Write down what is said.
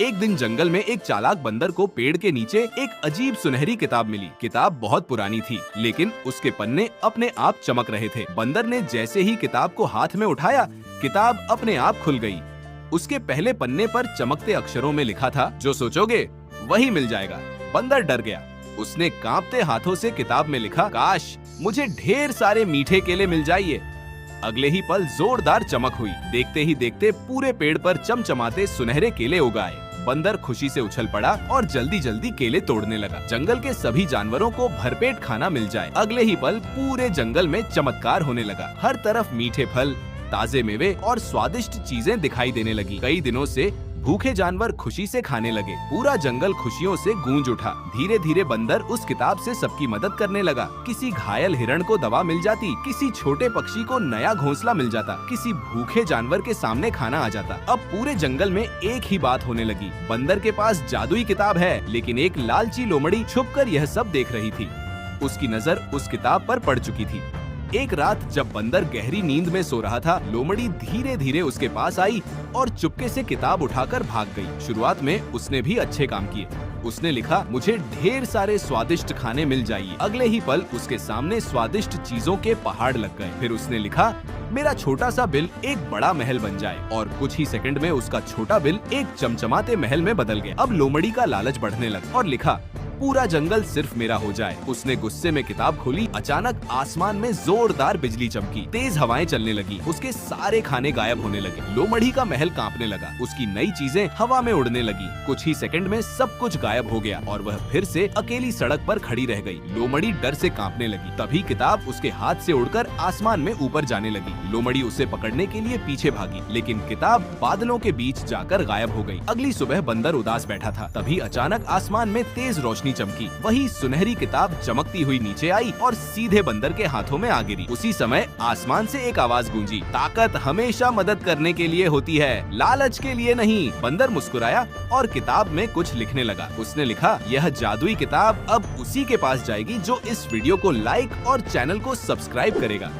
एक दिन जंगल में एक चालाक बंदर को पेड़ के नीचे एक अजीब सुनहरी किताब मिली। किताब बहुत पुरानी थी, लेकिन उसके पन्ने अपने आप चमक रहे थे। बंदर ने जैसे ही किताब को हाथ में उठाया, किताब अपने आप खुल गई। उसके पहले पन्ने पर चमकते अक्षरों में लिखा था, जो सोचोगे वही मिल जाएगा। बंदर डर गया। उसने कांपते हाथों से किताब में लिखा, काश मुझे ढेर सारे मीठे केले मिल जाइए। अगले ही पल जोरदार चमक हुई। देखते ही देखते पूरे पेड़ पर चमचमाते सुनहरे केले उग आए। बंदर खुशी से उछल पड़ा और जल्दी जल्दी केले तोड़ने लगा। जंगल के सभी जानवरों को भरपेट खाना मिल जाए। अगले ही पल पूरे जंगल में चमत्कार होने लगा। हर तरफ मीठे फल, ताजे मेवे और स्वादिष्ट चीजें दिखाई देने लगी। कई दिनों से भूखे जानवर खुशी से खाने लगे। पूरा जंगल खुशियों से गूंज उठा। धीरे धीरे बंदर उस किताब से सबकी मदद करने लगा। किसी घायल हिरण को दवा मिल जाती, किसी छोटे पक्षी को नया घोंसला मिल जाता, किसी भूखे जानवर के सामने खाना आ जाता। अब पूरे जंगल में एक ही बात होने लगी, बंदर के पास जादुई किताब है। लेकिन एक लालची लोमड़ी छुपकर यह सब देख रही थी। उसकी नजर उस किताब पर पड़ चुकी थी। एक रात जब बंदर गहरी नींद में सो रहा था, लोमड़ी धीरे धीरे उसके पास आई और चुपके से किताब उठाकर भाग गई। शुरुआत में उसने भी अच्छे काम किए। उसने लिखा, मुझे ढेर सारे स्वादिष्ट खाने मिल जाइए। अगले ही पल उसके सामने स्वादिष्ट चीजों के पहाड़ लग गए। फिर उसने लिखा, मेरा छोटा सा बिल एक बड़ा महल बन जाए। और कुछ ही सेकंड में उसका छोटा बिल एक चमचमाते महल में बदल गया। अब लोमड़ी का लालच बढ़ने लगा और लिखा, पूरा जंगल सिर्फ मेरा हो जाए। उसने गुस्से में किताब खोली। अचानक आसमान में जोरदार बिजली चमकी, तेज हवाएं चलने लगी। उसके सारे खाने गायब होने लगे। लोमड़ी का महल कांपने लगा। उसकी नई चीजें हवा में उड़ने लगी। कुछ ही सेकंड में सब कुछ गायब हो गया और वह फिर से अकेली सड़क पर खड़ी रह गई। लोमड़ी डर से कांपने लगी। तभी किताब उसके हाथ से उड़कर आसमान में ऊपर जाने लगी। लोमड़ी उसे पकड़ने के लिए पीछे भागी, लेकिन किताब बादलों के बीच जाकर गायब हो गई। अगली सुबह बंदर उदास बैठा था। तभी अचानक आसमान में तेज रोशनी चमकी। वही सुनहरी किताब चमकती हुई नीचे आई और सीधे बंदर के हाथों में आ गिरी। उसी समय आसमान से एक आवाज गूंजी, ताकत हमेशा मदद करने के लिए होती है, लालच के लिए नहीं। बंदर मुस्कुराया और किताब में कुछ लिखने लगा। उसने लिखा, यह जादुई किताब अब उसी के पास जाएगी जो इस वीडियो को लाइक और चैनल को सब्सक्राइब करेगा।